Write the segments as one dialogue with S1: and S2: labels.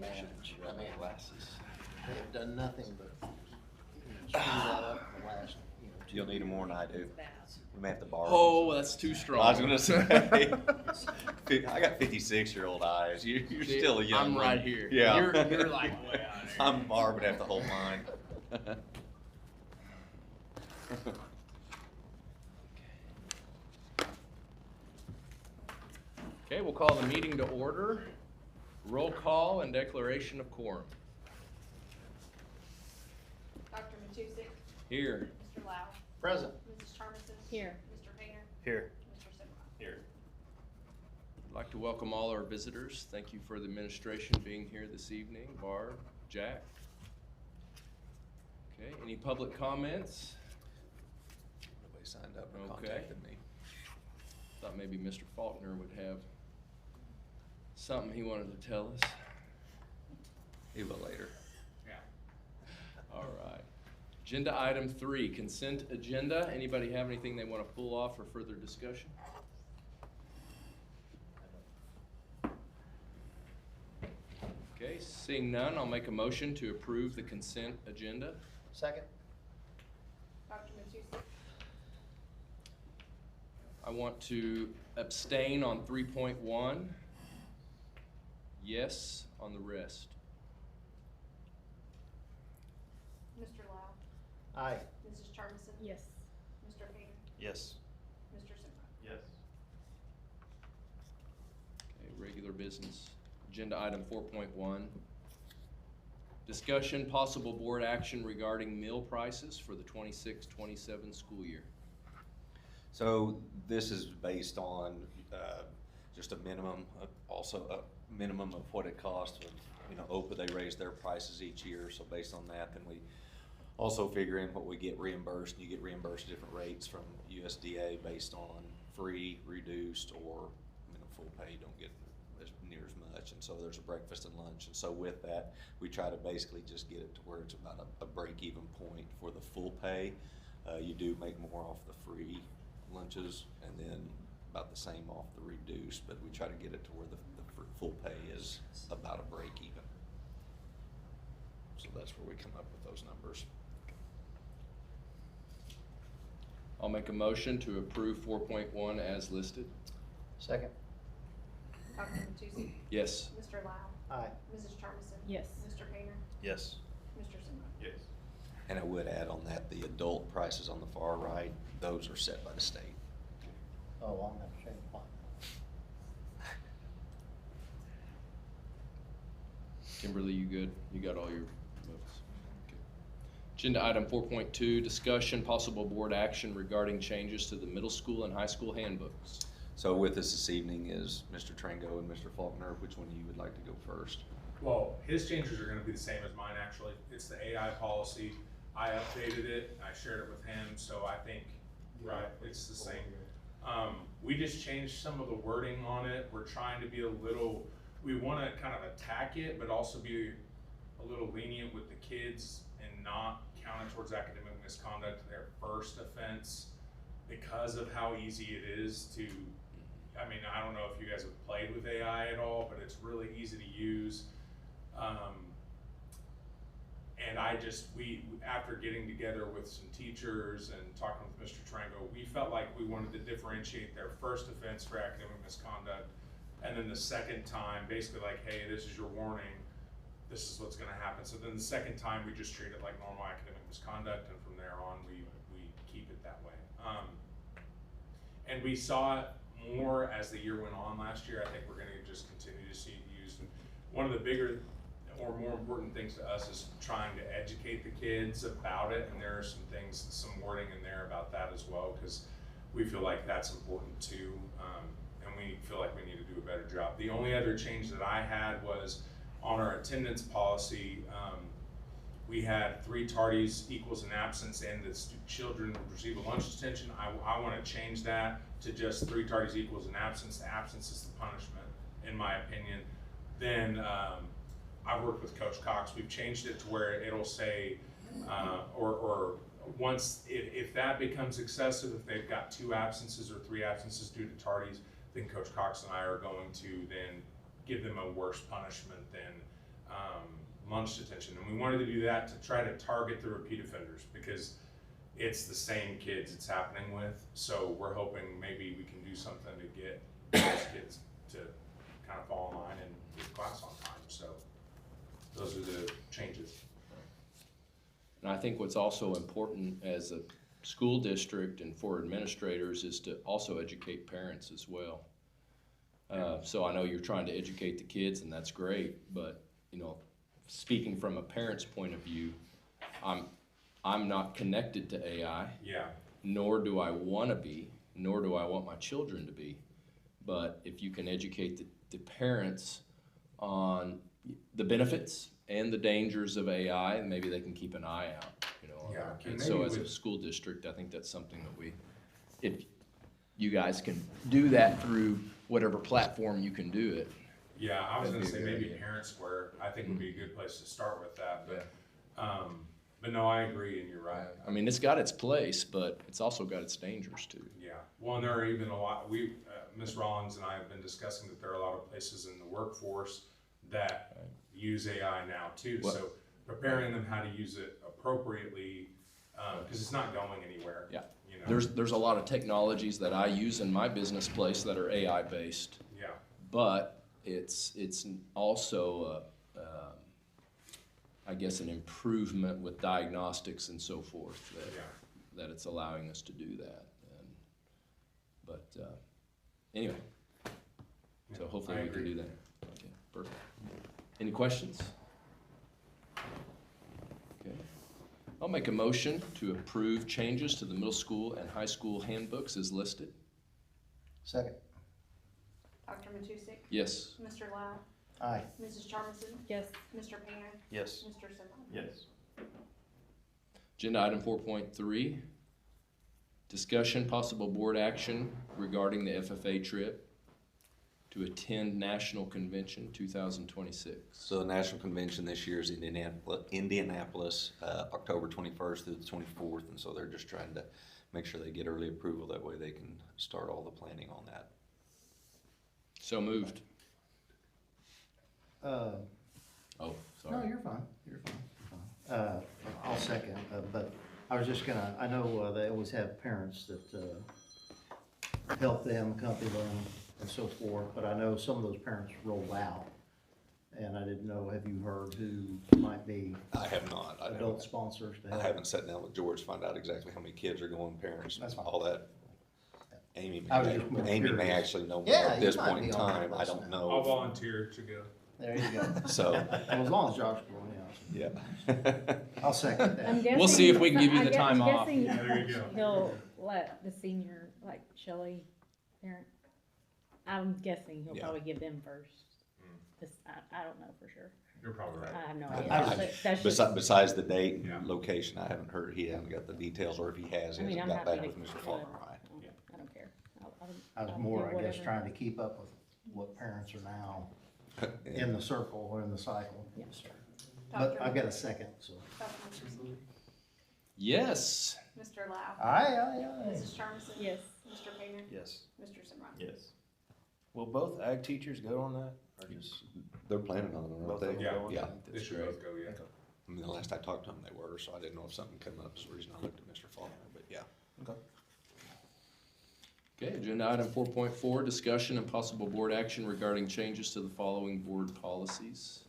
S1: manage. I mean, they have done nothing but screw that up in the last,
S2: You'll need them more than I do. We may have to borrow.
S3: Oh, that's too strong.
S2: I was gonna say, I got 56-year-old eyes. You're still a young
S3: I'm
S2: one.
S3: right here.
S2: Yeah.
S3: You're like way out there.
S2: I'm Barb would have to hold mine.
S3: Okay, we'll call the meeting to order. Roll call and declaration of quorum.
S4: Dr. Matusek.
S3: Here.
S4: Mr. Lau.
S1: Present.
S4: Mrs. Charmison.
S5: Here.
S4: Mr. Painter.
S1: Here.
S4: Mr. Simba.
S2: Here.
S3: I'd like to welcome all our visitors. Thank you for the administration being here this evening. Barb, Jack. Okay, any public comments?
S2: Nobody signed up or
S3: Okay.
S2: contacted me.
S3: Thought maybe Mr. Faulkner would have something he wanted to tell us.
S2: He will later.
S3: Yeah. All right. Agenda item 3, consent agenda. Anybody have anything they want to pull off for further discussion? Okay, seeing none, I'll make a motion to approve the consent agenda.
S1: Second.
S4: Dr. Matusek.
S3: I want to abstain on 3.1, yes on the rest.
S4: Mr. Lau.
S1: Aye.
S4: Mrs. Charmison.
S5: Yes.
S4: Mr. Painter.
S2: Yes.
S4: Mr. Simba.
S2: Yes.
S3: Okay, regular business. Agenda item 4.1. Discussion, possible board action regarding meal prices for the 26-27 school year.
S2: So this is based on just a minimum, also a minimum of what it costs. OPA, they raise their prices each year, so based on that, then we also figure in what we get reimbursed. You get reimbursed different rates from USDA based on free, reduced, or full pay. You don't get as near as much, and so there's a breakfast and lunch. And so with that, we try to basically just get it to where it's about a break-even point for the full pay. You do make more off the free lunches, and then about the same off the reduced, but we try to get it to where the full pay is about a break even. So that's where we come up with those numbers.
S3: I'll make a motion to approve 4.1 as listed.
S1: Second.
S4: Dr. Matusek.
S3: Yes.
S4: Mr. Lau.
S1: Aye.
S4: Mrs. Charmison.
S5: Yes.
S4: Mr. Painter.
S2: Yes.
S4: Mr. Simba.
S2: Yes. And I would add on that, the adult prices on the far right, those are set by the state.
S1: Oh, on that same line.
S3: Kimberly, you good? You got all your votes? Okay. Agenda item 4.2, discussion, possible board action regarding changes to the middle school and high school handbooks.
S2: So with us this evening is Mr. Trango and Mr. Faulkner. Which one of you would like to go first?
S6: Well, his changes are gonna be the same as mine, actually. It's the AI policy. I updated it, I shared it with him, so I think, right, it's the same. We just changed some of the wording on it. We're trying to be we wanna kind of attack it, but also be a little lenient with the kids and not count it towards academic misconduct, their first offense, because of how easy it is to, I don't know if you guys have played with AI at all, but it's really easy to use. And after getting together with some teachers and talking with Mr. Trango, we felt like we wanted to differentiate their first offense for academic misconduct, and then the second time, basically like, hey, this is your warning, this is what's gonna happen. So then the second time, we just treat it like normal academic misconduct, and from there on, we keep it that way. And we saw it more as the year went on last year. I think we're gonna just continue to see it used. And one of the bigger or more important things to us is trying to educate the kids about it, and there are some things, some wording in there about that as well, because we feel like that's important too, and we feel like we need to do a better job. The only other change that I had was on our attendance policy. We had 3 tardies equals an absence, and the children receive a lunch detention. I want to change that to just 3 tardies equals an absence. The absence is the punishment, in my opinion. Then I've worked with Coach Cox. We've changed it to where it'll say, or once, if that becomes excessive, if they've got 2 absences or 3 absences due to tardies, then Coach Cox and I are going to then give them a worse punishment than lunch detention. And we wanted to do that to try to target the repeat offenders because it's the same kids it's happening with. So we're hoping maybe we can do something to get those kids to kind of fall in line and get class on time. So those are the changes.
S3: And I think what's also important as a school district and for administrators is to also educate parents as well. So I know you're trying to educate the kids, and that's great, but you know, speaking from a parent's point of view, I'm not connected to AI.
S6: Yeah.
S3: Nor do I want to be, nor do I want my children to be. But if you can educate the parents on the benefits and the dangers of AI, maybe they can keep an eye out, you know, on
S6: Yeah,
S3: our
S6: and
S3: kids. So
S6: maybe
S3: as a
S6: with-
S3: school district, I think that's something that if you guys can do that through whatever platform you can do it.
S6: Yeah, I was
S3: That'd
S6: gonna
S3: be
S6: say
S3: a good
S6: maybe
S3: idea.
S6: Parent Square, I think would be a good place to start with that, but no, I agree and you're right.
S3: I mean, it's got its place, but it's also got its dangers too.
S6: Yeah, well, and there are even a lot, Ms. Rollins and I have been discussing that there are a lot of places in the workforce that use AI now too.
S3: What-
S6: So preparing them how to use it appropriately, cause it's not going anywhere.
S3: Yeah.
S6: You know?
S3: There's a lot of technologies that I use in my business place that are AI based.
S6: Yeah,
S3: But it's also, I guess, an improvement with diagnostics and so forth
S6: yeah.
S3: that it's allowing us to do that. But anyway, so
S6: Yeah,
S3: hopefully
S6: I
S3: we can
S6: agree.
S3: do that. Okay, perfect. Any questions? Okay. I'll make a motion to approve changes to the middle school and high school handbooks as listed.
S1: Second.
S4: Dr. Matusek?
S3: Yes.
S4: Mr. Lau?
S1: Aye.
S4: Mrs. Charmison?
S5: Yes.
S4: Mr. Painter?
S1: Yes.
S4: Mr. Simon?
S1: Yes.
S3: Agenda item 4.3, discussion possible board action regarding the FFA trip to attend National Convention 2026.
S2: So the national convention this year is in Indianapolis, October 21st through the 24th, and so they're just trying to make sure they get early approval, that way they can start all the planning on that.
S3: So moved.
S1: Uh,
S3: Oh,
S1: no,
S3: sorry.
S1: you're fine, you're fine. I'll second, but I was just gonna, I know they always have parents that help them, accompany them, and so forth, but I know some of those parents roll out. And I didn't know, have you heard who might be
S2: I have not.
S1: adult sponsors to
S2: I
S1: help?
S2: haven't sat down with George to find out exactly how many kids are going, parents,
S1: That's fine.
S2: all that. Amy
S1: I was just more
S2: may
S1: curious.
S2: actually know more
S1: Yeah,
S2: at
S1: you
S2: this
S1: might
S2: point in
S1: be on
S2: time,
S1: that
S2: I
S1: list
S2: don't
S1: now.
S6: I'll
S2: know.
S6: volunteer to go.
S1: There you go.
S2: So,
S1: Well, as long as Josh will,
S2: yeah.
S1: I'll second
S5: I'm
S1: that.
S5: guessing.
S3: We'll see if we can give you the
S5: I'm
S3: time off.
S5: guessing
S6: Yeah, there you go.
S5: He'll let the senior, like Shelley, parent, I'm guessing he'll
S2: Yeah.
S5: probably give them first. I don't know for sure.
S6: You're probably right.
S5: I have no
S2: I-
S5: idea.
S2: I-
S5: But that's just,
S2: Besides the date
S6: Yeah.
S2: and location, I haven't heard, he hasn't got the details, or if he has,
S5: I
S2: he
S5: mean,
S2: hasn't
S5: I'm
S2: got
S5: happy
S2: back
S5: to.
S2: with Mr. Faulkner.
S6: Yeah.
S5: I don't care.
S1: I was
S5: I'll
S1: more,
S5: do
S1: I guess,
S5: whatever.
S1: trying to keep up with what parents are now in the circle or in the cycle.
S5: Yeah.
S1: But
S4: Dr.
S1: I've got a second, so.
S4: Dr. Matusek?
S3: Yes.
S4: Mr. Lau?
S1: Aye.
S4: Mrs. Charmison?
S5: yes.
S4: Mr. Painter?
S7: Yes.
S4: Mr. Simon?
S7: Yes. Will both ag teachers go on that, or just
S2: They're planning on it, aren't
S7: both of them
S2: they?
S6: Yeah.
S7: go on
S2: Yeah.
S7: that?
S6: They should both go, yeah.
S2: I mean, the last I talked to them, they were, so I didn't know if something came up, so the reason I looked at Mr. Faulkner, but yeah.
S7: Okay.
S3: Okay, agenda item 4.4, discussion and possible board action regarding changes to the following board policies.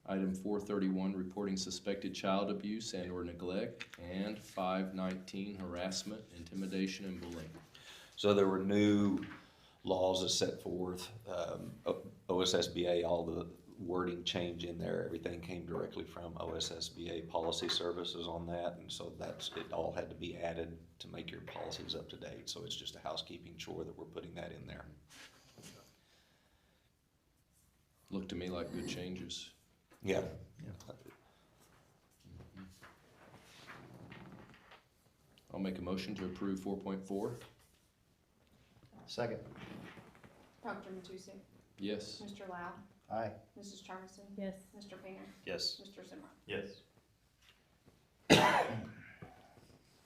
S3: Item 431, reporting suspected child abuse and or neglect, and 519, harassment, intimidation, and bullying.
S2: So there were new laws that set forth, OSSBA, all the wording change in there, everything came directly from OSSBA policy services on that, and so it all had to be added to make your policies up to date, so it's just a housekeeping chore that we're putting that in there.
S3: Looked to me like good changes.
S2: Yeah.
S3: I'll make a motion to approve 4.4.
S1: Second.
S4: Dr. Matusek?
S3: Yes.
S4: Mr. Lau?
S1: Aye.
S4: Mrs. Charmison?
S5: Yes.
S4: Mr. Painter?
S7: Yes.
S4: Mr. Simon?
S7: Yes.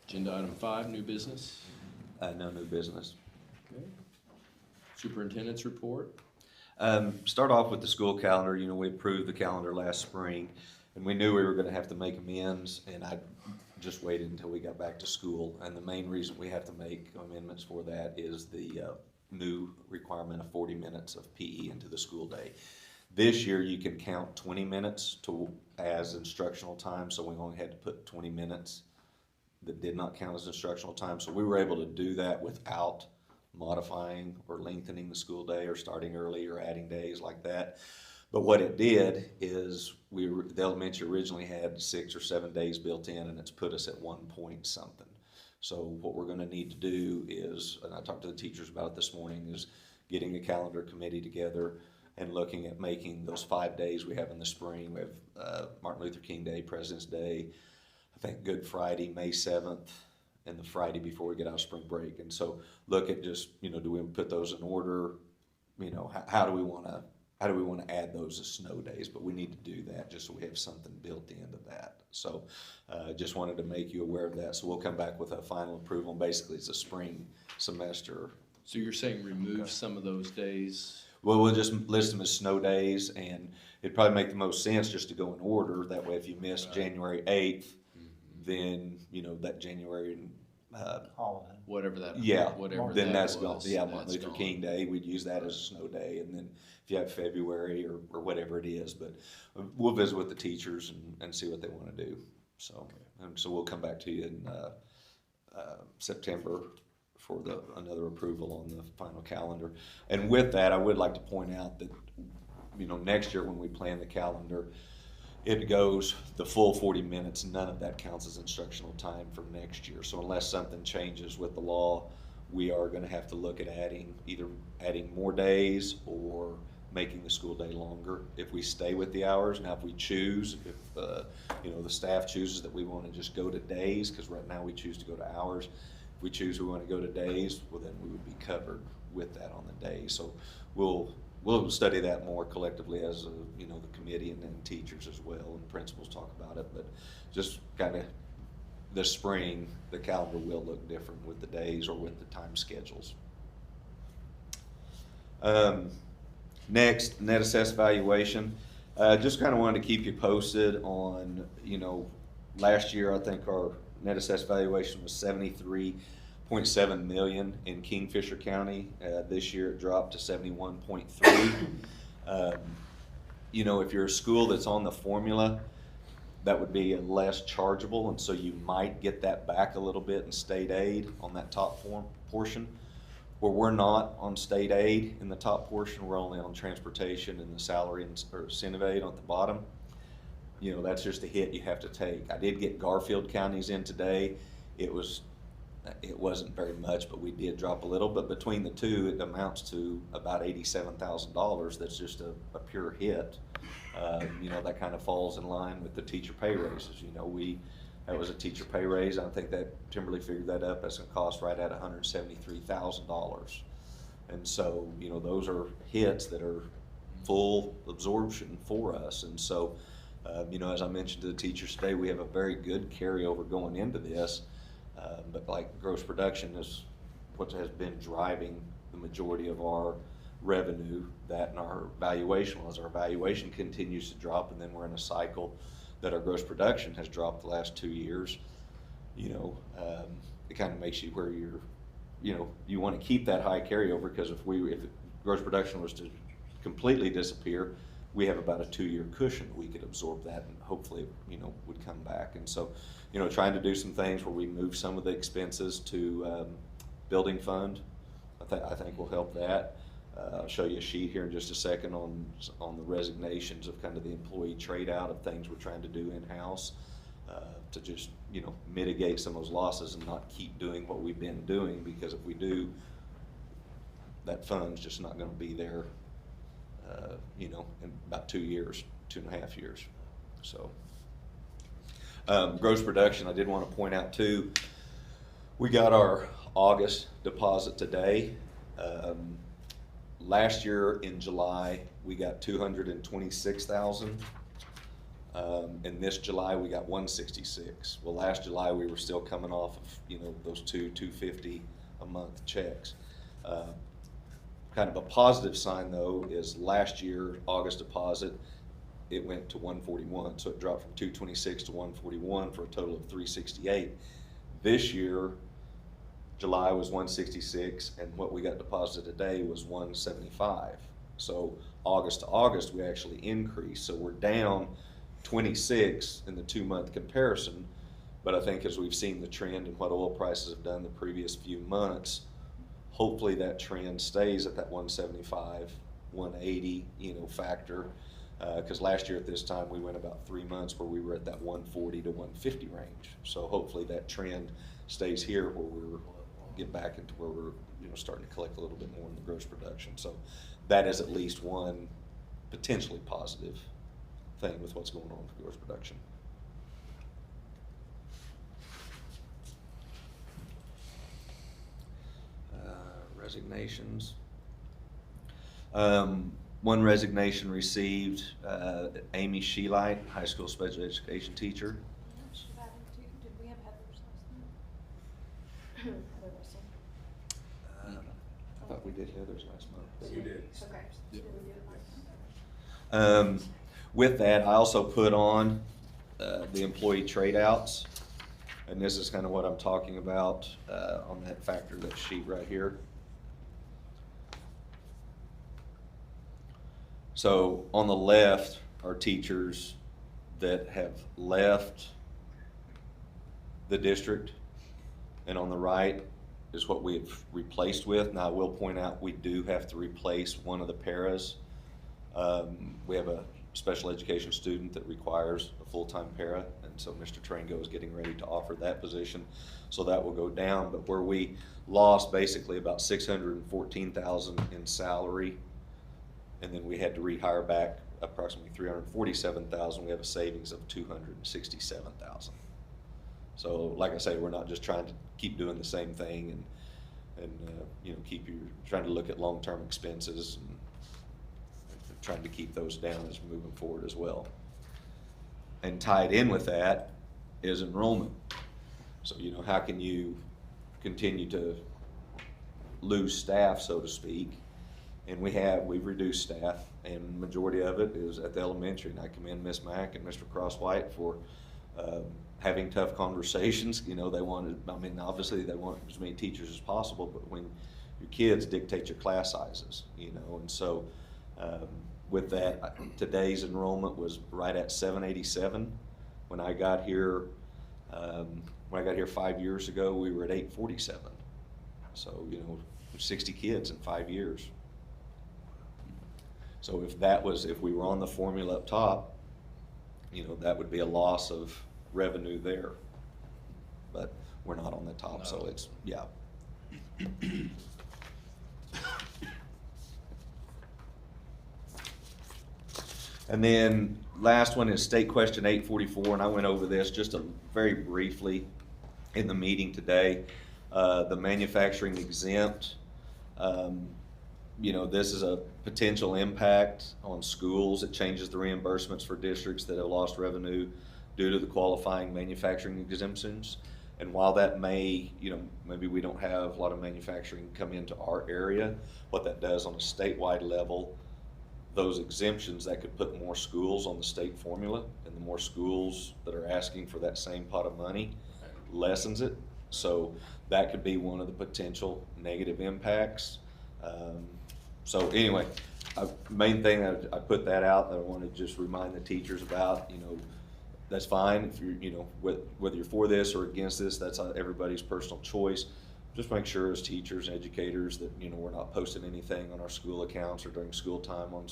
S3: Agenda item 5, new business.
S2: No new business.
S3: Okay. Superintendent's report.
S2: Start off with the school calendar. You know, we approved the calendar last spring, and we knew we were gonna have to make amends, and I just waited until we got back to school. And the main reason we have to make amendments for that is the new requirement of 40 minutes of PE into the school day. This year, you can count 20 minutes as instructional time, so we only had to put 20 minutes that did not count as instructional time. So we were able to do that without modifying or lengthening the school day or starting early or adding days like that. But what it did is the elementary originally had 6 or 7 days built in, and it's put us at 1 point something. So what we're gonna need to do is, and I talked to the teachers about it this morning, is getting a calendar committee together and looking at making those 5 days we have in the spring. We have Martin Luther King Day, President's Day, I think Good Friday, May 7th, and the Friday before we get out of spring break. And so look at just, you know, do we put those in order? You know, how do we wanna add those as snow days? But we need to do that just so we have something built into that. So just wanted to make you aware of that. So we'll come back with a final approval. Basically, it's a spring semester.
S3: So you're saying remove some of those days?
S2: Well, we'll just list them as snow days, and it'd probably make the most sense just to go in order. That way, if you miss January 8th, then, you know, that January,
S1: Holiday.
S3: Whatever that,
S2: yeah,
S3: whatever
S2: then
S3: that
S2: that's gone.
S3: was,
S2: Yeah,
S3: that's
S2: Martin Luther
S3: gone.
S2: King Day, we'd use that as a snow day, and then if you have February or whatever it is, but we'll visit with the teachers and see what they wanna do. So, so we'll come back to you in, September for another approval on the final calendar. And with that, I would like to point out that, you know, next year when we plan the calendar, it goes the full 40 minutes. None of that counts as instructional time for next year. So unless something changes with the law, we are gonna have to look at either adding more days or making the school day longer if we stay with the hours. Now, if we choose, if you know, the staff chooses that we wanna just go to days, because right now we choose to go to hours. If we choose we wanna go to days, well, then we would be covered with that on the day. So we'll study that more collectively as you know, the committee and then teachers as well, and principals talk about it. But just kind of this spring, the calendar will look different with the days or with the time schedules. Next, net assessed valuation. Just kind of wanted to keep you posted on, you know, last year I think our net assessed valuation was 73.7 million in Kingfisher County. This year it dropped to 71.3. You know, if you're a school that's on the formula, that would be less chargeable, and so you might get that back a little bit in state aid on that top portion. Where we're not on state aid in the top portion, we're only on transportation and the salary or incentive aid on the bottom. You know, that's just a hit you have to take. I did get Garfield counties in today. It wasn't very much, but we did drop a little. But between the two, it amounts to about $87,000. That's just a pure hit. You know, that kind of falls in line with the teacher pay raises. You know, that was a teacher pay raise. I think that Timberly figured that up. That's gonna cost right at $173,000. And so, you know, those are hits that are full absorption for us. And so, you know, as I mentioned to the teachers today, we have a very good carryover going into this. But like gross production is what has been driving the majority of our revenue, that and our valuation. As our valuation continues to drop, and then we're in a cycle that our gross production has dropped the last 2 years, you know, it kind of makes you where you know, you want to keep that high carryover, because if gross production was to completely disappear, we have about a 2-year cushion. We could absorb that and hopefully, you know, would come back. And so, you know, trying to do some things where we move some of the expenses to building fund, I think will help that. I'll show you a sheet here in just a second on the resignations of kind of the employee trade out of things we're trying to do in-house to just, you know, mitigate some of those losses and not keep doing what we've been doing, because if we do, that fund's just not going to be there, you know, in about 2 years, 2.5 years. So gross production, I did want to point out too, we got our August deposit today. Last year in July, we got 226,000. And this July we got 166. Well, last July we were still coming off of, you know, those 250 a month checks. kind of a positive sign though is last year, August deposit, it went to 141, so it dropped from 226 to 141 for a total of 368. This year, July was 166, and what we got deposited today was 175. So August to August, we actually increased. So we're down 26 in the 2-month comparison. But I think as we've seen the trend and what oil prices have done the previous few months, hopefully that trend stays at that 175, 180, factor. Because last year at this time we went about 3 months where we were at that 140 to 150 range. So hopefully that trend stays here where we're get back into where we're starting to collect a little bit more in the gross production. So that is at least one potentially positive thing with what's going on with gross production. Resignations. One resignation received, Amy Sheelight, high school special education teacher.
S4: Did we have Heather's last name? Heather Russell.
S2: I thought we did Heather's last month.
S6: You did.
S4: Okay. Did we do it last month?
S2: With that, I also put on the employee trade outs, and this is kind of what I'm talking about on that factor, that sheet right here. So on the left are teachers that have left the district, and on the right is what we've replaced with. Now I will point out we do have to replace one of the paras. We have a special education student that requires a full-time para, and so Mr. Trango is getting ready to offer that position, so that will go down. But where we lost basically about $614,000 in salary, and then we had to rehire back approximately $347,000. We have a savings of $267,000. So, like I say, we're not just trying to keep doing the same thing, and trying to look at long-term expenses and trying to keep those down as we're moving forward as well. And tied in with that is enrollment. So, how can you continue to lose staff, so to speak? And we've reduced staff, and majority of it is at the elementary. And I commend Ms. Mack and Mr. Crosswhite for having tough conversations. Obviously they want as many teachers as possible, but when your kids dictate your class sizes, and so with that, today's enrollment was right at 787. When I got here, 5 years ago, we were at 847. So 60 kids in 5 years. So if we were on the formula up top, that would be a loss of revenue there. But we're not on the top, so it's, yeah. And then last one is state question 844, and I went over this just very briefly in the meeting today. The manufacturing exempt, this is a potential impact on schools. It changes the reimbursements for districts that have lost revenue due to the qualifying manufacturing exemptions. And while that may, maybe we don't have a lot of manufacturing come into our area, what that does on a statewide level, those exemptions, that could put more schools on the state formula, and the more schools that are asking for that same pot of money lessens it. So that could be one of the potential negative impacts. So anyway, main thing I put that out that I want to just remind the teachers about, that's fine if you're, whether you're for this or against this, that's everybody's personal choice. Just make sure as teachers and educators that, we're not posting anything on our school accounts or during school time on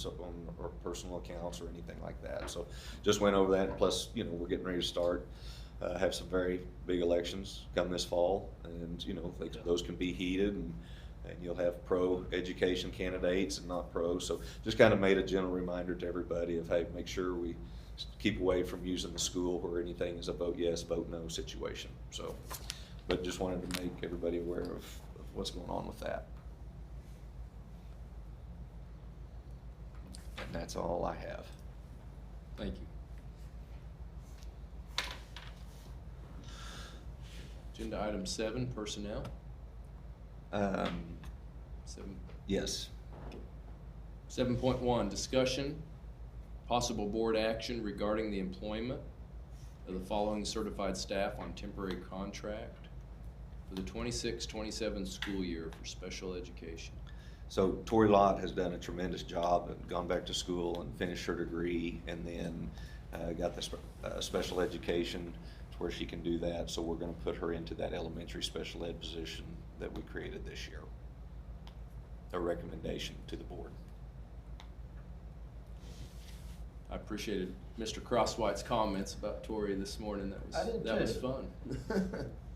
S2: our personal accounts or anything like that. So just went over that. Plus, we're getting ready to start, have some very big elections come this fall, and, those can be heated, and you'll have pro-education candidates and not pro. So just kind of made a general reminder to everybody of, hey, make sure we keep away from using the school where anything is a vote yes, vote no situation. So, but just wanted to make everybody aware of what's going on with that. And that's all I have.
S3: Thank you. Agenda item 7, personnel. 7.
S2: Yes.
S3: 7.1, discussion, possible board action regarding the employment of the following certified staff on temporary contract for the 26-27 school year for special education.
S2: So Tori Lott has done a tremendous job and gone back to school and finished her degree, and then got the special education to where she can do that. So we're going to put her into that elementary special ed position that we created this year. A recommendation to the board.
S3: I appreciated Mr. Crosswhite's comments about Tori this morning.
S1: I did
S3: That was
S1: too.
S3: fun.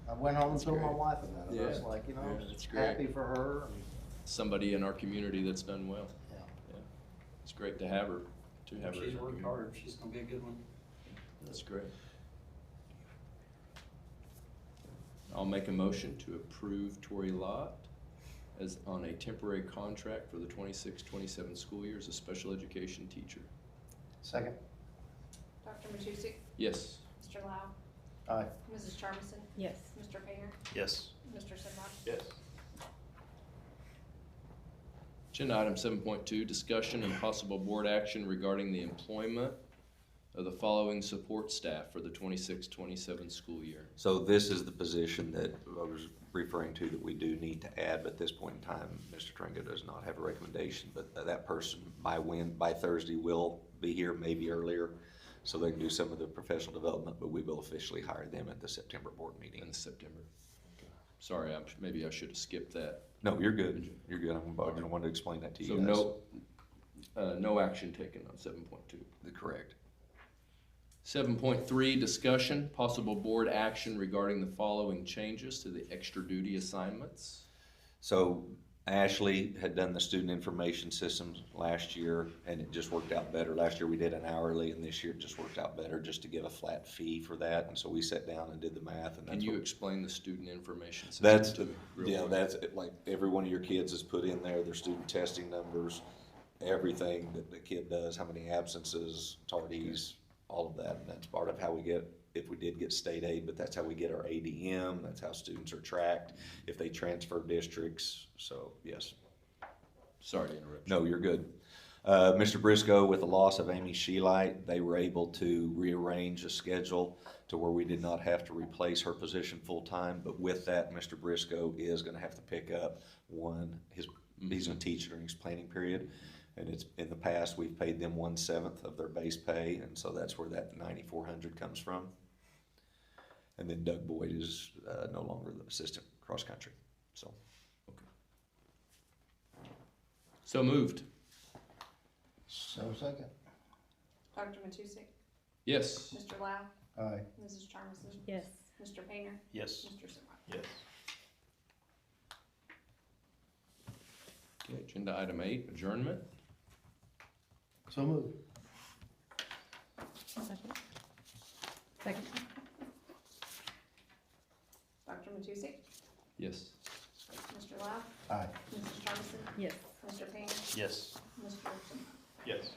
S1: I went home and
S3: That's
S1: told my
S3: great.
S1: wife about it. I was
S3: Yeah.
S1: like,
S3: Yeah, that's great.
S1: happy for her. And,
S3: Somebody in our community that's done well.
S1: yeah.
S3: It's great to have her,
S8: She's
S3: in our
S8: worked
S3: community.
S8: hard, she's gonna be a good one.
S3: That's great. I'll make a motion to approve Tori Lott as on a temporary contract for the 26-27 school year as a special education teacher.
S1: Second.
S4: Dr. Matusek?
S3: Yes.
S4: Mr. Lau?
S1: Aye.
S4: Mrs. Charmison?
S5: Yes.
S4: Mr. Painter?
S7: Yes.
S4: Mr. Simrod?
S7: Yes.
S3: Agenda item 7.2, discussion and possible board action regarding the employment of the following support staff for the 26-27 school year.
S2: So this is the position that I was referring to that we do need to add, but at this point in time, Mr. Tringa does not have a recommendation, but that person by Thursday will be here, maybe earlier, so they can do some of the professional development, but we will officially hire them at the September board meeting.
S3: In September. Okay. Sorry, maybe I should have skipped that.
S2: No, you're good. You're good. I wanted to explain that to you
S3: So
S2: guys.
S3: no action taken on 7.2.
S2: Correct.
S3: 7.3, discussion, possible board action regarding the following changes to the extra duty assignments.
S2: So Ashley had done the student information systems last year, and it just worked out better. Last year we did an hourly, and this year it just worked out better just to give a flat fee for that. And so we sat down and did the math. And
S3: Can
S2: that's
S3: you
S2: what-
S3: explain the student information system?
S2: That's,
S3: to me real
S2: yeah,
S3: quick?
S2: that's it, like every one of your kids is put in there, their student testing numbers, everything that the kid does, how many absences, tardies, all of that. And that's part of how we get, if we did get state aid, but that's how we get our ADM, that's how students are tracked, if they transfer districts, so yes.
S3: Sorry to interrupt you.
S2: No, you're good. Mr. Briscoe, with the loss of Amy Sheelight, they were able to rearrange a schedule to where we did not have to replace her position full-time, but with that, Mr. Briscoe is gonna have to pick up he's gonna teach during his planning period. And it's, in the past, we've paid them 1/7 of their base pay, and so that's where that $9,400 comes from. And then Doug Boyd is no longer the assistant cross-country, so.
S3: So moved.
S1: So second.
S4: Dr. Matusek?
S3: Yes.
S4: Mr. Lau?
S1: Aye.
S4: Mrs. Charmison?
S5: Yes.
S4: Mr. Painter?
S7: Yes.
S4: Mr. Simrod?
S7: Yes.
S3: Okay, agenda item 8, adjournment.
S1: So moved.
S5: Second. Second.
S4: Dr. Matusek?
S3: Yes.
S4: Mr. Lau?
S1: Aye.
S4: Mrs. Charmison?
S5: Yes.
S4: Mr. Painter?
S7: Yes.
S4: Mr. Simrod?
S7: Yes.